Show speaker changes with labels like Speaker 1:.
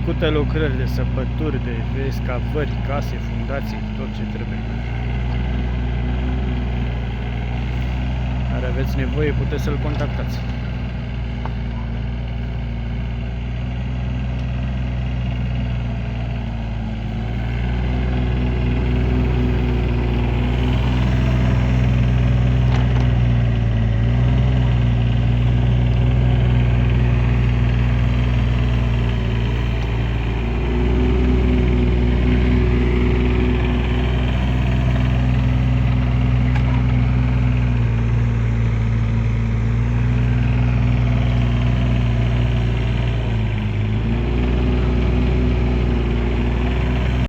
Speaker 1: Făcute lucrări de săpături, de excavări, case, fundații, tot ce trebuie. Care aveți nevoie, puteți să-l contactați.